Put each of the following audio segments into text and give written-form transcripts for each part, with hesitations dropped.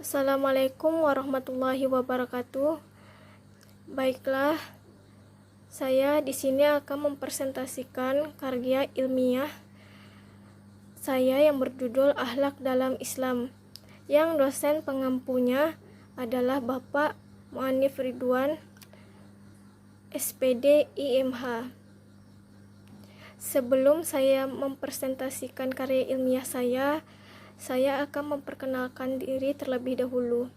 Assalamualaikum warahmatullahi wabarakatuh. Baiklah, saya di sini akan mempresentasikan karya ilmiah saya yang berjudul Akhlak dalam Islam, yang dosen pengampunya adalah Bapak Mu'anif Ridwan, SPD IMH. Sebelum saya mempresentasikan karya ilmiah saya akan memperkenalkan diri terlebih dahulu.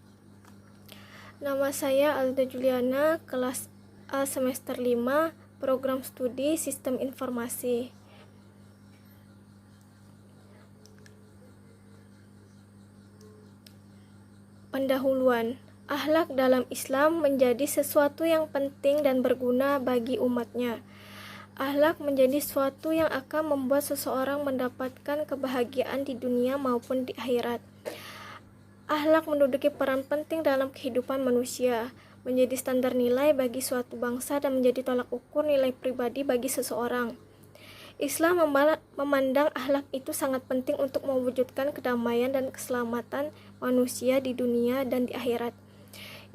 Nama saya Alda Juliana, kelas A semester 5, program studi Sistem Informasi. Pendahuluan. Akhlak dalam Islam menjadi sesuatu yang penting dan berguna bagi umatnya. Akhlak menjadi sesuatu yang akan membuat seseorang mendapatkan kebahagiaan di dunia maupun di akhirat. Akhlak menduduki peran penting dalam kehidupan manusia, menjadi standar nilai bagi suatu bangsa dan menjadi tolak ukur nilai pribadi bagi seseorang. Islam memandang akhlak itu sangat penting untuk mewujudkan kedamaian dan keselamatan manusia di dunia dan di akhirat.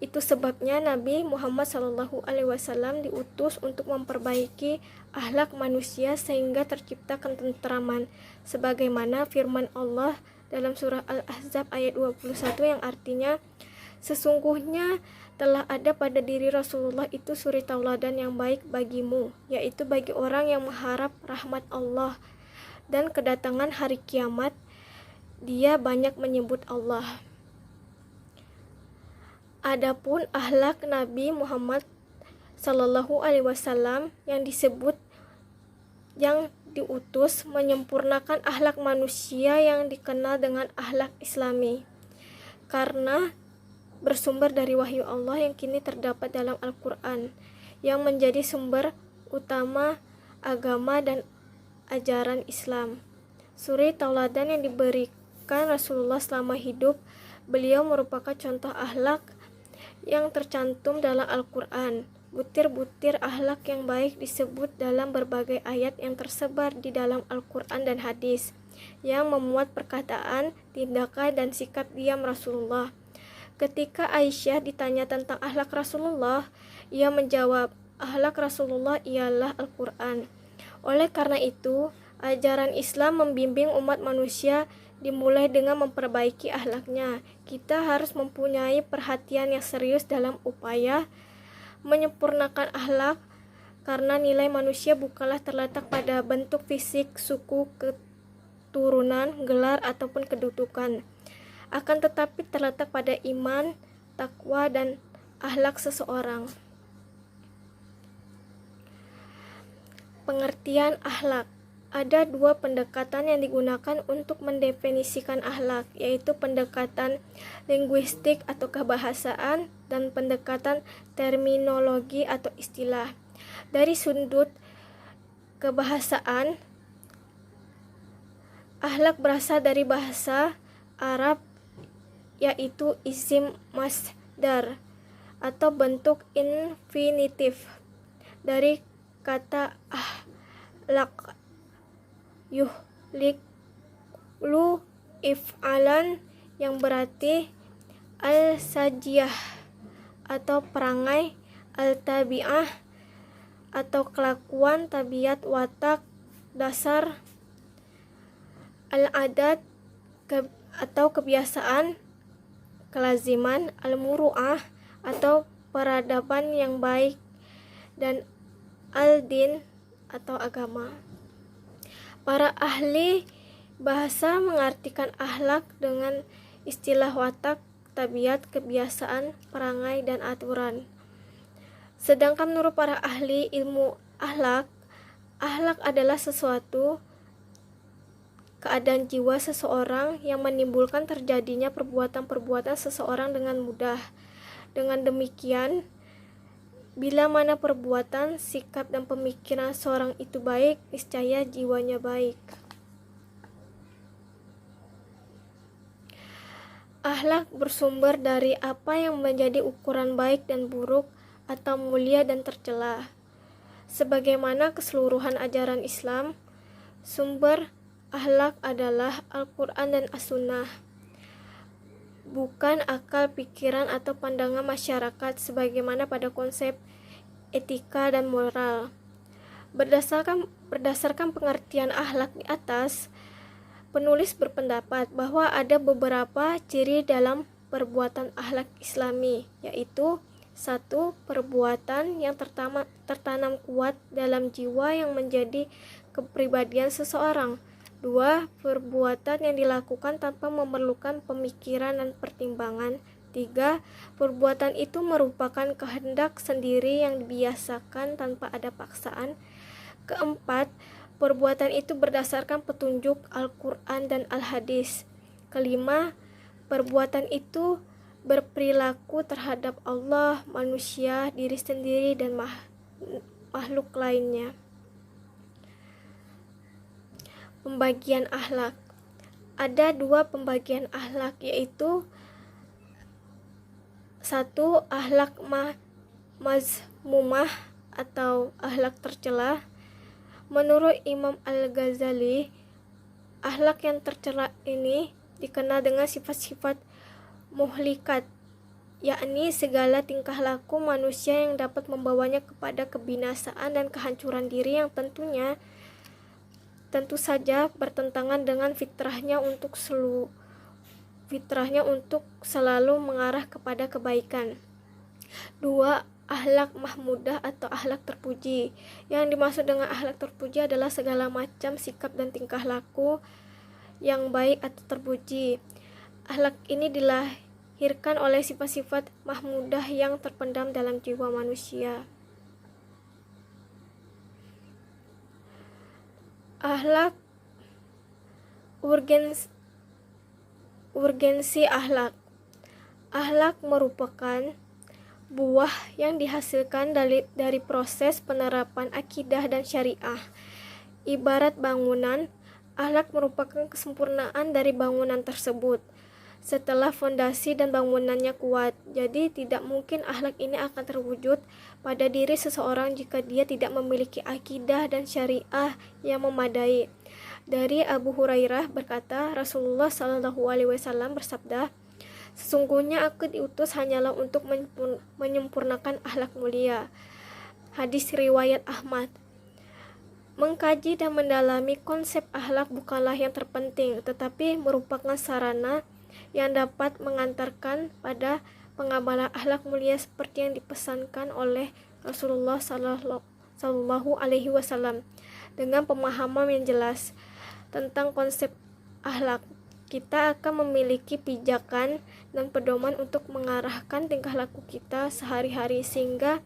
Itu sebabnya Nabi Muhammad SAW diutus untuk memperbaiki akhlak manusia sehingga tercipta ketentraman, sebagaimana firman Allah dalam surah Al-Ahzab ayat 21 yang artinya, sesungguhnya telah ada pada diri Rasulullah itu suri tauladan yang baik bagimu, yaitu bagi orang yang mengharap rahmat Allah dan kedatangan hari kiamat, dia banyak menyebut Allah. Adapun akhlak Nabi Muhammad SAW yang diutus menyempurnakan akhlak manusia yang dikenal dengan akhlak Islami, karena bersumber dari wahyu Allah yang kini terdapat dalam Al-Quran, yang menjadi sumber utama agama dan ajaran Islam. Suri tauladan yang diberikan Rasulullah selama hidup beliau merupakan contoh akhlak yang tercantum dalam Al-Quran. Butir-butir akhlak yang baik disebut dalam berbagai ayat yang tersebar di dalam Al-Quran dan hadis, yang memuat perkataan, tindakan, dan sikap diam Rasulullah. Ketika Aisyah ditanya tentang akhlak Rasulullah, ia menjawab, akhlak Rasulullah ialah Al-Quran. Oleh karena itu, ajaran Islam membimbing umat manusia dimulai dengan memperbaiki akhlaknya. Kita harus mempunyai perhatian yang serius dalam upaya menyempurnakan akhlak, karena nilai manusia bukanlah terletak pada bentuk fisik, suku, keturunan, gelar, ataupun kedudukan, akan tetapi terletak pada iman, takwa, dan akhlak seseorang. Pengertian akhlak. Ada dua pendekatan yang digunakan untuk mendefinisikan akhlak, yaitu pendekatan linguistik atau kebahasaan dan pendekatan terminologi atau istilah. Dari sudut kebahasaan, akhlak berasal dari bahasa Arab, yaitu isim masdar atau bentuk infinitif dari kata akhlaq, yuhliklu if'alan, yang berarti al-sajiyah atau perangai, al-tabi'ah atau kelakuan, tabiat, watak, dasar, al-adat atau kebiasaan, kelaziman, al-muru'ah atau peradaban yang baik, dan al-din atau agama. Para ahli bahasa mengartikan akhlak dengan istilah watak, tabiat, kebiasaan, perangai, dan aturan. Sedangkan menurut para ahli ilmu akhlak, akhlak adalah sesuatu keadaan jiwa seseorang yang menimbulkan terjadinya perbuatan-perbuatan seseorang dengan mudah. Dengan demikian, bila mana perbuatan, sikap, dan pemikiran seorang itu baik, niscaya jiwanya baik. Akhlak bersumber dari apa yang menjadi ukuran baik dan buruk, atau mulia dan tercela. Sebagaimana keseluruhan ajaran Islam, sumber akhlak adalah Al-Quran dan As-Sunnah. bukan akal, pikiran, atau pandangan masyarakat sebagaimana pada konsep etika dan moral. Berdasarkan pengertian akhlak di atas, penulis berpendapat bahwa ada beberapa ciri dalam perbuatan akhlak Islami, yaitu 1. Perbuatan yang tertanam kuat dalam jiwa yang menjadi kepribadian seseorang. 2. Perbuatan yang dilakukan tanpa memerlukan pemikiran dan pertimbangan. 3. Perbuatan itu merupakan kehendak sendiri yang dibiasakan tanpa ada paksaan. 4. Perbuatan itu berdasarkan petunjuk Al-Quran dan Al-Hadis. 5. Perbuatan itu berperilaku terhadap Allah, manusia, diri sendiri, dan makhluk lainnya. Pembagian akhlak. Ada 2 pembagian akhlak, yaitu 1. Akhlak mazmumah atau akhlak tercela. Menurut Imam Al-Ghazali, akhlak yang tercela ini dikenal dengan sifat-sifat muhlikat, yakni segala tingkah laku manusia yang dapat membawanya kepada kebinasaan dan kehancuran diri yang tentu saja bertentangan dengan fitrahnya untuk selalu mengarah kepada kebaikan. 2. Akhlak mahmudah atau akhlak terpuji. Yang dimaksud dengan akhlak terpuji adalah segala macam sikap dan tingkah laku yang baik atau terpuji. Akhlak ini dilahirkan oleh sifat-sifat mahmudah yang terpendam dalam jiwa manusia. Akhlak urgensi akhlak. Akhlak merupakan buah yang dihasilkan dari proses penerapan akidah dan syariah. Ibarat bangunan, akhlak merupakan kesempurnaan dari bangunan tersebut. Setelah fondasi dan bangunannya kuat, jadi tidak mungkin akhlak ini akan terwujud pada diri seseorang jika dia tidak memiliki akidah dan syariah yang memadai. Dari Abu Hurairah berkata, Rasulullah SAW bersabda, "Sesungguhnya aku diutus hanyalah untuk menyempurnakan akhlak mulia." Hadis riwayat Ahmad. Mengkaji dan mendalami konsep akhlak bukanlah yang terpenting, tetapi merupakan sarana yang dapat mengantarkan pada pengamalan akhlak mulia seperti yang dipesankan oleh Rasulullah Sallallahu Alaihi Wasallam. Dengan pemahaman yang jelas tentang konsep akhlak, kita akan memiliki pijakan dan pedoman untuk mengarahkan tingkah laku kita sehari-hari, sehingga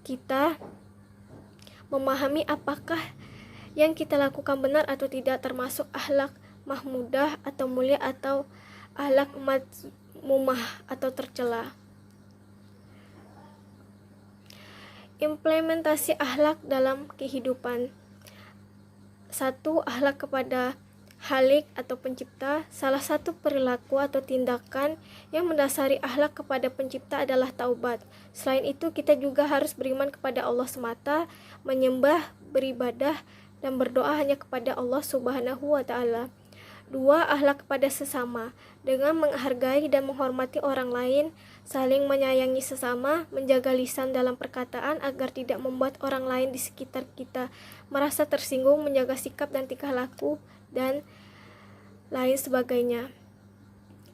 kita memahami apakah yang kita lakukan benar atau tidak, termasuk akhlak mahmudah atau mulia atau akhlak mazmumah atau tercela. Implementasi akhlak dalam kehidupan. 1. Akhlak kepada Khalik atau pencipta. Salah satu perilaku atau tindakan yang mendasari akhlak kepada pencipta adalah taubat. Selain itu, kita juga harus beriman kepada Allah semata, menyembah, beribadah, dan berdoa hanya kepada Allah Subhanahu wa Ta'ala. 2. Akhlak kepada sesama. Dengan menghargai dan menghormati orang lain, saling menyayangi sesama, menjaga lisan dalam perkataan agar tidak membuat orang lain di sekitar kita merasa tersinggung, menjaga sikap dan tingkah laku, dan lain sebagainya.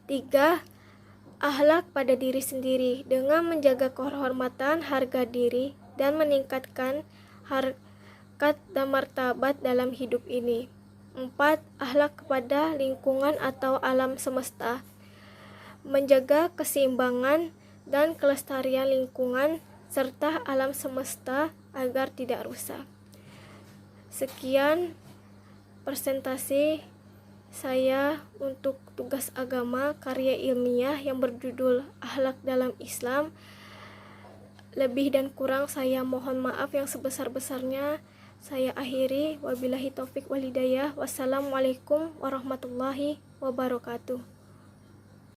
3. Akhlak pada diri sendiri. Dengan menjaga kehormatan, harga diri, dan meningkatkan harkat dan martabat dalam hidup ini. 4. Akhlak kepada lingkungan atau alam semesta. Menjaga keseimbangan dan kelestarian lingkungan serta alam semesta agar tidak rusak. Sekian presentasi saya untuk tugas agama karya ilmiah yang berjudul Akhlak dalam Islam. Lebih dan kurang saya mohon maaf yang sebesar-besarnya. Saya akhiri, wabillahi taufik wal hidayah. Wassalamualaikum warahmatullahi wabarakatuh.